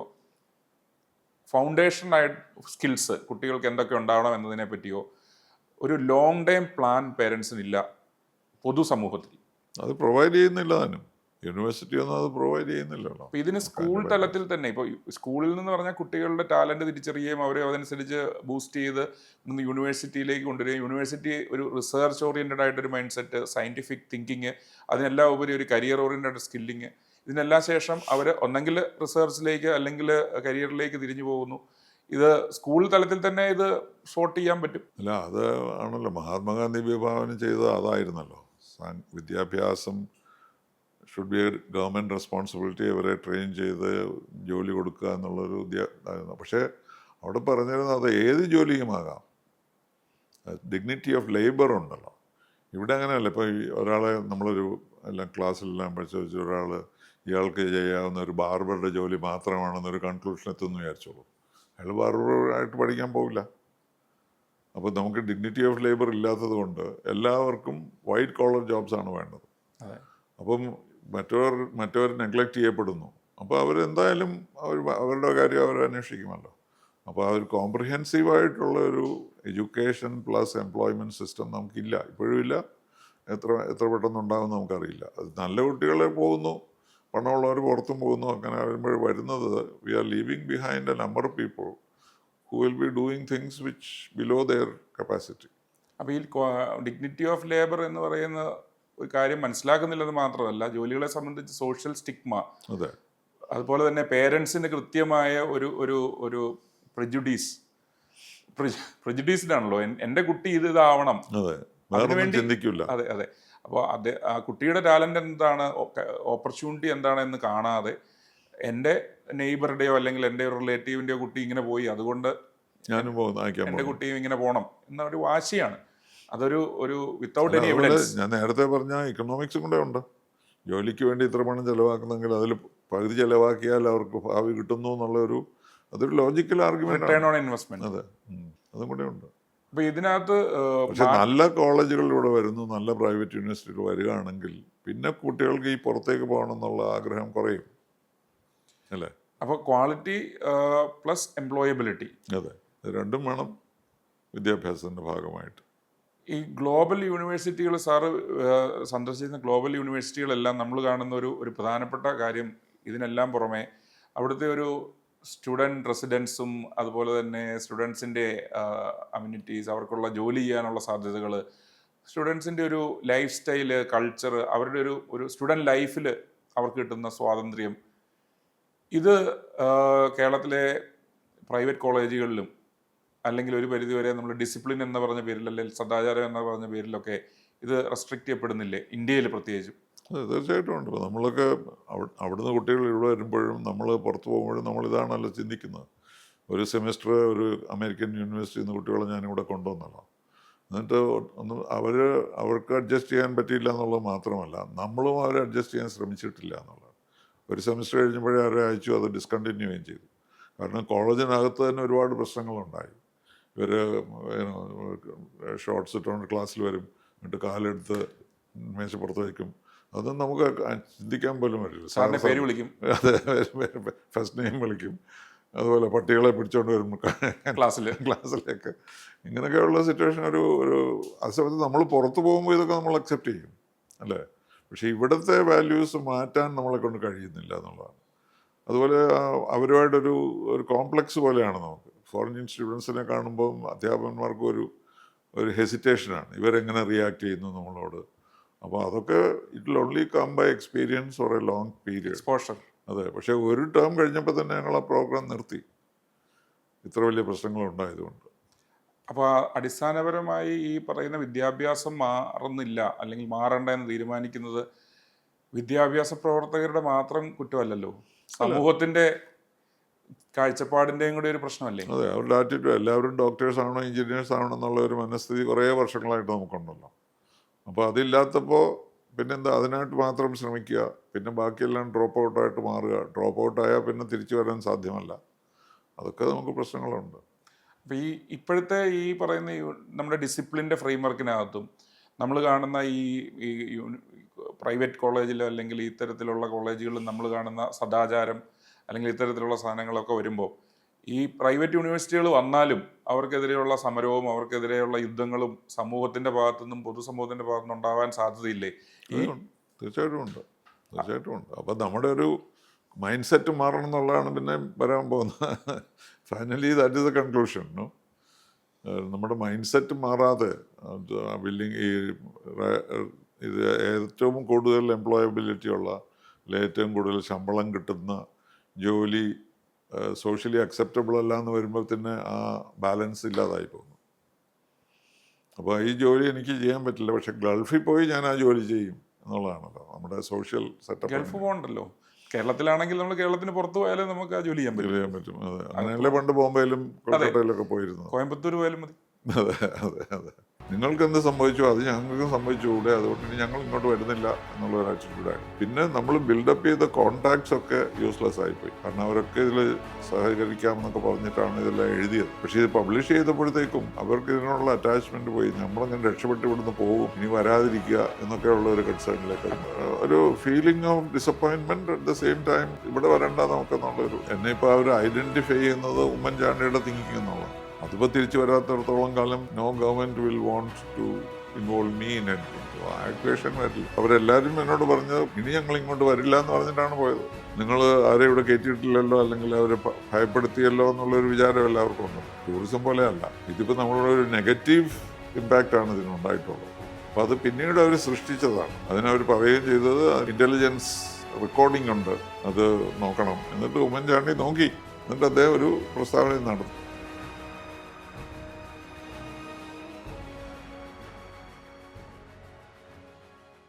ഫൗണ്ടേഷൻ സ്കിൽസ് കുട്ടികൾക്ക് എന്തൊക്കെ ഉണ്ടാവണം എന്നതിനെ പറ്റിയോ ഒരു ലോങ് ടൈം പ്ലാൻ പേരൻസിനില്ല പൊതുസമൂഹത്തിൽ. അത് പ്രൊവൈഡ് ചെയ്യുന്നില്ല താനും. യൂണിവേഴ്സിറ്റി ഒന്നും അത് പ്രൊവൈഡ് ചെയ്യുന്നില്ലല്ലോ. അപ്പോൾ ഇതിന് സ്കൂൾ തലത്തിൽ തന്നെ, ഇപ്പോൾ സ്കൂളിൽ നിന്ന് പറഞ്ഞാൽ കുട്ടികളുടെ ടാലൻറ്റ് തിരിച്ചറിയുകയും അവരെ അതനുസരിച്ച് ബൂസ്റ്റ് ചെയ്ത് യൂണിവേഴ്സിറ്റിയിലേക്ക് കൊണ്ടുവരികയും യൂണിവേഴ്സിറ്റി ഒരു റിസർച്ച് ഓറിയൻറ്റഡ് ആയിട്ടൊരു മൈൻഡ് സെറ്റ്, സയൻറ്റിഫിക് തിങ്കിങ്, അതിനെല്ലാം ഉപരി ഒരു കരിയർ ഓറിയൻറ്റഡ് സ്കില്ലിങ്, ഇതിനെല്ലാം ശേഷം അവർ ഒന്നെങ്കിൽ റിസർച്ചിലേക്ക് അല്ലെങ്കിൽ കരിയറിലേക്ക് തിരിഞ്ഞു പോകുന്നു. ഇത് സ്കൂൾ തലത്തിൽ തന്നെ ഇത് സോർട്ട് ചെയ്യാൻ പറ്റും. അല്ല, അത് ആണല്ലോ മഹാത്മാഗാന്ധി വിഭാവനം ചെയ്തത്, അതായിരുന്നല്ലോ. വിദ്യാഭ്യാസം should be A government responsibility. അവരെ ട്രെയിൻ ചെയ്ത് ജോലി കൊടുക്കുക എന്നുള്ളൊരു ഇതായിരുന്നു. പക്ഷേ അവിടെ പറഞ്ഞിരുന്നത് അത് ഏത് ജോലിയുമാകാം, ഡിഗ്നിറ്റി ഓഫ് ലേബർ ഉണ്ടല്ലോ. ഇവിടെ അങ്ങനെയല്ല. ഇപ്പോൾ ഒരാളെ നമ്മളൊരു എല്ലാം ക്ലാസ്സിലെല്ലാം പരിശോധിച്ച് ഒരാൾ ഇയാൾക്ക് ചെയ്യാവുന്ന ഒരു ബാർബറുടെ ജോലി മാത്രമാണെന്നൊരു കൺക്ലൂഷൻ എത്തുമെന്ന് വിചാരിച്ചോളൂ. അയാൾ ബാർബറായിട്ട് പഠിക്കാൻ പോവില്ല. അപ്പോൾ നമുക്ക് ഡിഗ്നിറ്റി ഓഫ് ലേബർ ഇല്ലാത്തത് കൊണ്ട് എല്ലാവർക്കും വൈറ്റ് കോളർ ജോബ്സാണ് വേണ്ടത്. അപ്പം മറ്റവർ നെഗ്ലക്റ്റ് ചെയ്യപ്പെടുന്നു. അപ്പോൾ അവരെന്തായാലും അവരുടെ കാര്യം അവർ അന്വേഷിക്കുമല്ലോ. അപ്പോൾ ആ ഒരു കോംപ്രിഹെൻസീവായിട്ടുള്ള ഒരു എഡ്യൂക്കേഷൻ പ്ലസ് എംപ്ലോയ്മെൻറ്റ് സിസ്റ്റം നമുക്കില്ല, ഇപ്പോഴും ഇല്ല. എത്ര പെട്ടെന്നുണ്ടാകുമെന്ന് നമുക്കറിയില്ല. അത് നല്ല കുട്ടികളെ പോകുന്നു, പണമുള്ളവർ പുറത്തും പോകുന്നു. അങ്ങനെ വരുമ്പോൾ വരുന്നത് we are leaving behind a number of people who will be doing things which below their capacity. അപ്പോൾ ഈ ഡിഗ്നിറ്റി ഓഫ് ലേബർ എന്ന് പറയുന്ന ഒരു കാര്യം മനസ്സിലാക്കുന്നില്ലെന്ന് മാത്രമല്ല, ജോലികളെ സംബന്ധിച്ച് സോഷ്യൽ സ്റ്റിഗ്മ, അതെ, അതുപോലെ തന്നെ പേരൻസിന് കൃത്യമായ ഒരു ഒരു ഒരു പ്രെജുഡീസ്ഡ് ആണല്ലോ. എൻ്റെ കുട്ടി ഇതാവണം, അതെ, വേറൊന്നും ചിന്തിക്കില്ല. അതെ അതെ. അപ്പോൾ ആ കുട്ടിയുടെ ടാലൻ്റ് എന്താണ്, ഓപ്പർച്യൂണിറ്റി എന്താണെന്ന് കാണാതെ എൻ്റെ നെയ്ബറുടെയോ അല്ലെങ്കിൽ എൻ്റെ റിലേറ്റീവിൻ്റെയോ കുട്ടി ഇങ്ങനെ പോയി, അതുകൊണ്ട് ഞാനും എൻ്റെ കുട്ടിയും ഇങ്ങനെ പോകണം എന്നൊരു വാശിയാണ്. അതൊരു വിത്തൗട്ട് എനി എവിഡൻസ്. ഞാൻ നേരത്തെ പറഞ്ഞ ഇക്കണോമിക്സും കൂടെ ഉണ്ട്. ജോലിക്ക് വേണ്ടി ഇത്ര പണം ചിലവാക്കുന്നെങ്കിൽ അതിൽ പകുതി ചിലവാക്കിയാൽ അവർക്ക് ഭാവി കിട്ടുന്നു എന്നുള്ളൊരു അതൊരു logical argument. Return on investment. അതെ, അതും കൂടെ ഉണ്ട്. അപ്പോൾ ഇതിനകത്ത് പക്ഷെ നല്ല കോളേജുകളിലൂടെ വരുന്നു, നല്ല പ്രൈവറ്റ് യൂണിവേഴ്സിറ്റികൾ വരികയാണെങ്കിൽ പിന്നെ കുട്ടികൾക്ക് ഈ പുറത്തേക്ക് പോകണം എന്നുള്ള ആഗ്രഹം കുറയും, അല്ലേ? അപ്പോൾ ക്വാളിറ്റി പ്ലസ് എംപ്ലോയബിലിറ്റി, അതെ, ഇത് രണ്ടും വേണം വിദ്യാഭ്യാസത്തിൻ്റെ ഭാഗമായിട്ട്. ഈ ഗ്ലോബൽ യൂണിവേഴ്സിറ്റികൾ, സാറ് സന്ദർശിക്കുന്ന ഗ്ലോബൽ യൂണിവേഴ്സിറ്റികളെല്ലാം നമ്മൾ കാണുന്ന ഒരു പ്രധാനപ്പെട്ട കാര്യം, ഇതിനെല്ലാം പുറമെ അവിടുത്തെ ഒരു സ്റ്റുഡൻറ് റെസിഡൻസും അതുപോലെ തന്നെ സ്റ്റുഡൻസിൻ്റെ അമ്യൂണിറ്റീസ്, അവർക്കുള്ള ജോലി ചെയ്യാനുള്ള സാധ്യതകൾ, സ്റ്റുഡൻസിൻ്റെ ഒരു ലൈഫ് സ്റ്റൈല്, കൾച്ചർ, അവരുടെ ഒരു സ്റ്റുഡൻറ് ലൈഫിൽ അവർക്ക് കിട്ടുന്ന സ്വാതന്ത്ര്യം, ഇത് കേരളത്തിലെ പ്രൈവറ്റ് കോളേജുകളിലും അല്ലെങ്കിൽ ഒരു പരിധിവരെ നമ്മൾ ഡിസിപ്ലിൻ എന്ന് പറഞ്ഞ പേരിൽ അല്ലെങ്കിൽ സദാചാരം എന്ന് പറഞ്ഞ പേരിലൊക്കെ ഇത് റെസ്ട്രിക്റ്റ് ചെയ്യപ്പെടുന്നില്ലേ, ഇന്ത്യയിൽ പ്രത്യേകിച്ചും? തീർച്ചയായിട്ടും ഉണ്ട്. ഇപ്പോൾ നമ്മളൊക്കെ അവിടുന്ന് കുട്ടികൾ ഇവിടെ വരുമ്പോഴും നമ്മൾ പുറത്ത് പോകുമ്പോഴും നമ്മളിതാണല്ലോ ചിന്തിക്കുന്നത്. ഒരു സെമിസ്റ്റർ ഒരു അമേരിക്കൻ യൂണിവേഴ്സിറ്റിയിൽ നിന്ന് കുട്ടികളെ ഞാനിവിടെ കൊണ്ടുവന്നല്ലോ. എന്നിട്ട് അവർക്ക് അഡ്ജസ്റ്റ് ചെയ്യാൻ പറ്റിയില്ല എന്നുള്ളത് മാത്രമല്ല, നമ്മളും അവരെ അഡ്ജസ്റ്റ് ചെയ്യാൻ ശ്രമിച്ചിട്ടില്ല എന്നുള്ളത്. ഒരു സെമിസ്റ്റർ കഴിഞ്ഞപ്പോഴേ അവരെ അയച്ചു, അത് ഡിസ്കണ്ടിന്യൂ ചെയ്യുകയും ചെയ്തു. കാരണം കോളേജിനകത്ത് തന്നെ ഒരുപാട് പ്രശ്നങ്ങളുണ്ടായി. ഇവർ ഷോർട്ട്സ് ഇട്ടുകൊണ്ട് ക്ലാസ്സിൽ വരും, എന്നിട്ട് കാലെടുത്ത് മേശപ്പുറത്ത് വയ്ക്കും. അതൊന്നും നമുക്ക് ചിന്തിക്കാൻ പോലും പറ്റില്ല. സാറിനെ പേര് വിളിക്കും, അതെ, ഫസ്റ്റ് നെയിം വിളിക്കും. അതുപോലെ പട്ടികളെ പിടിച്ചോണ്ട് വരും ക്ലാസ്സിലേക്ക്. ഇങ്ങനെയൊക്കെയുള്ള സിറ്റുവേഷൻ ഒരു അതേസമയത്ത് നമ്മൾ പുറത്ത് പോകുമ്പോൾ ഇതൊക്കെ നമ്മൾ അക്സെപ്റ്റ് ചെയ്യും, അല്ലേ? പക്ഷേ ഇവിടുത്തെ വാല്യൂസ് മാറ്റാൻ നമ്മളെ കൊണ്ട് കഴിയുന്നില്ല എന്നുള്ളതാണ്. അതുപോലെ അവരുമായിട്ടൊരു കോംപ്ലക്സ് പോലെയാണ് നമുക്ക്. ഫോറിൻ സ്റ്റുഡൻസിനെ കാണുമ്പം അധ്യാപകന്മാർക്കും ഒരു ഹെസിറ്റേഷനാണ്, ഇവരെങ്ങനെ റിയാക്ട് ചെയ്യുന്നു നമ്മളോട്. അപ്പോൾ അതൊക്കെ it will only come by experience or a long period exposure. അതെ, പക്ഷേ ഒരു ടേം കഴിഞ്ഞപ്പോൾ തന്നെ ഞങ്ങൾ ആ പ്രോഗ്രാം നിർത്തി, ഇത്ര വലിയ പ്രശ്നങ്ങളുണ്ടായതുകൊണ്ട്. അപ്പോൾ അടിസ്ഥാനപരമായി ഈ പറയുന്ന വിദ്യാഭ്യാസം മാറുന്നില്ല അല്ലെങ്കിൽ മാറണ്ട എന്ന് തീരുമാനിക്കുന്നത് വിദ്യാഭ്യാസ പ്രവർത്തകരുടെ മാത്രം കുറ്റമല്ലല്ലോ, സമൂഹത്തിൻ്റെ കാഴ്ചപ്പാടിൻ്റെയും കൂടി ഒരു പ്രശ്നമല്ലേ? അതെ, അവരുടെ ആറ്റിറ്റ്യൂഡ്. എല്ലാവരും ഡോക്ടേഴ്സ് ആവണം, എഞ്ചിനീയേഴ്സ് ആവണം എന്നുള്ള ഒരു മനസ്ഥിതി കുറേ വർഷങ്ങളായിട്ട് നമുക്കുണ്ടല്ലോ. അപ്പോൾ അതില്ലാത്തപ്പോൾ പിന്നെന്താ, അതിനായിട്ട് മാത്രം ശ്രമിക്കുക, പിന്നെ ബാക്കിയെല്ലാം ഡ്രോപ്പ് ഔട്ടായിട്ട് മാറുക. ഡ്രോപ്പ് ഔട്ടായാൽ പിന്നെ തിരിച്ചു വരാൻ സാധ്യമല്ല. അതൊക്കെ നമുക്ക് പ്രശ്നങ്ങളുണ്ട്. അപ്പോൾ ഇപ്പോഴത്തെ ഈ പറയുന്ന നമ്മുടെ ഡിസിപ്ലിൻ്റെ ഫ്രെയിംവർക്കിനകത്തും നമ്മൾ കാണുന്ന ഈ പ്രൈവറ്റ് കോളേജിലോ അല്ലെങ്കിൽ ഇത്തരത്തിലുള്ള കോളേജുകളിൽ നമ്മൾ കാണുന്ന സദാചാരം അല്ലെങ്കിൽ ഇത്തരത്തിലുള്ള സാധനങ്ങളൊക്കെ വരുമ്പോൾ ഈ പ്രൈവറ്റ് യൂണിവേഴ്സിറ്റികൾ വന്നാലും അവർക്കെതിരെയുള്ള സമരവും അവർക്കെതിരെയുള്ള യുദ്ധങ്ങളും സമൂഹത്തിൻ്റെ ഭാഗത്തുനിന്നും പൊതുസമൂഹത്തിൻ്റെ ഭാഗത്തുനിന്നും ഉണ്ടാവാൻ സാധ്യതയില്ലേ? തീർച്ചയായിട്ടും ഉണ്ട്. അപ്പം നമ്മുടെ ഒരു മൈൻഡ് സെറ്റ് മാറണം എന്നുള്ളതാണ് പിന്നെ വരാൻ പോകുന്നത്. Finally that is the conclusion. നമ്മുടെ മൈൻഡ് സെറ്റ് മാറാതെ ഇത് ഏറ്റവും കൂടുതൽ എംപ്ലോയബിലിറ്റി ഉള്ള, ഏറ്റവും കൂടുതൽ ശമ്പളം കിട്ടുന്ന ജോലി സോഷ്യലി അക്സെപ്റ്റബിൾ അല്ല എന്ന് വരുമ്പോൾ തന്നെ ആ ബാലൻസ് ഇല്ലാതായി പോകുന്നു. അപ്പോൾ ഈ ജോലി എനിക്ക് ചെയ്യാൻ പറ്റില്ല, പക്ഷെ ഗൾഫിൽ പോയി ഞാൻ ആ ജോലി ചെയ്യും എന്നുള്ളതാണല്ലോ നമ്മുടെ സോഷ്യൽ സെറ്റപ്പ്. ഗൾഫ് പോകണ്ടല്ലോ, കേരളത്തിലാണെങ്കിൽ നമ്മൾ കേരളത്തിന് പുറത്ത് പോയാലും നമുക്ക് ആ ജോലി ചെയ്യാൻ പറ്റും. അതെ, അങ്ങനെയല്ലേ പണ്ട് ബോംബെയിലും കൊൽക്കത്തയിലൊക്കെ പോയിരുന്നു. കോയമ്പത്തൂർ പോയാലും മതി. അതെ അതെ അതെ. നിങ്ങൾക്ക് എന്ത് സംഭവിച്ചു അത് ഞങ്ങൾക്കും സംഭവിച്ചുകൂടെ, അതുകൊണ്ട് ഇനി ഞങ്ങൾ ഇങ്ങോട്ട് വരുന്നില്ല എന്നുള്ള ഒരു ആറ്റിറ്റ്യൂഡാണ്. പിന്നെ നമ്മൾ ബിൽഡപ്പ് ചെയ്ത കോൺടാക്ട്സ് ഒക്കെ യൂസ്ലെസ് ആയിപ്പോയി. കാരണം അവരൊക്കെ ഇതിൽ സഹകരിക്കാമെന്നൊക്കെ പറഞ്ഞിട്ടാണ് ഇതെല്ലാം എഴുതിയത്. പക്ഷേ ഇത് പബ്ലിഷ് ചെയ്തപ്പോഴത്തേക്കും അവർക്ക് ഇതിനുള്ള അറ്റാച്ച്മെന്റ് പോയി. നമ്മളങ്ങനെ രക്ഷപ്പെട്ട് ഇവിടുന്ന് പോകും, ഇനി വരാതിരിക്കുക എന്നൊക്കെയുള്ള ഒരു കൺസേണിലേക്ക്, ഒരു feeling of disappointment. At the same time ഇവിടെ വരണ്ട നമുക്കെന്നുള്ളൊരു, എന്നെ ഇപ്പോൾ അവർ ഐഡന്റിഫൈ ചെയ്യുന്നത് ഉമ്മൻചാണ്ടിയുടെ തിങ്കിങ് എന്നുള്ളത്. അതിപ്പോൾ തിരിച്ചു വരാത്തിടത്തോളം കാലം no government will want to involve me in it. ആക്വേഷൻ വരില്ല. അവരെല്ലാവരും എന്നോട് പറഞ്ഞത് ഇനി ഞങ്ങൾ ഇങ്ങോട്ട് വരില്ല എന്ന് പറഞ്ഞിട്ടാണ് പോയത്. നിങ്ങൾ ആരെയും ഇവിടെ കയറ്റിയിട്ടില്ലല്ലോ, അല്ലെങ്കിൽ അവരെ ഭയപ്പെടുത്തിയല്ലോ എന്നുള്ളൊരു വിചാരം എല്ലാവർക്കും ഉണ്ട്. ടൂറിസം പോലെയല്ല ഇതിപ്പോൾ നമ്മളുടെ ഒരു നെഗറ്റീവ് ഇമ്പാക്റ്റാണ് ഇതിനുണ്ടായിട്ടുള്ളത്. അപ്പോൾ അത് പിന്നീട് അവർ സൃഷ്ടിച്ചതാണ്. അതിനവർ പറയുകയും ചെയ്തത് ഇൻ്റലിജൻസ് റെക്കോർഡിംഗ് ഉണ്ട്, അത് നോക്കണം. എന്നിട്ട് ഉമ്മൻചാണ്ടി നോക്കി, എന്നിട്ട് അദ്ദേഹം ഒരു പ്രസ്താവന നടത്തി.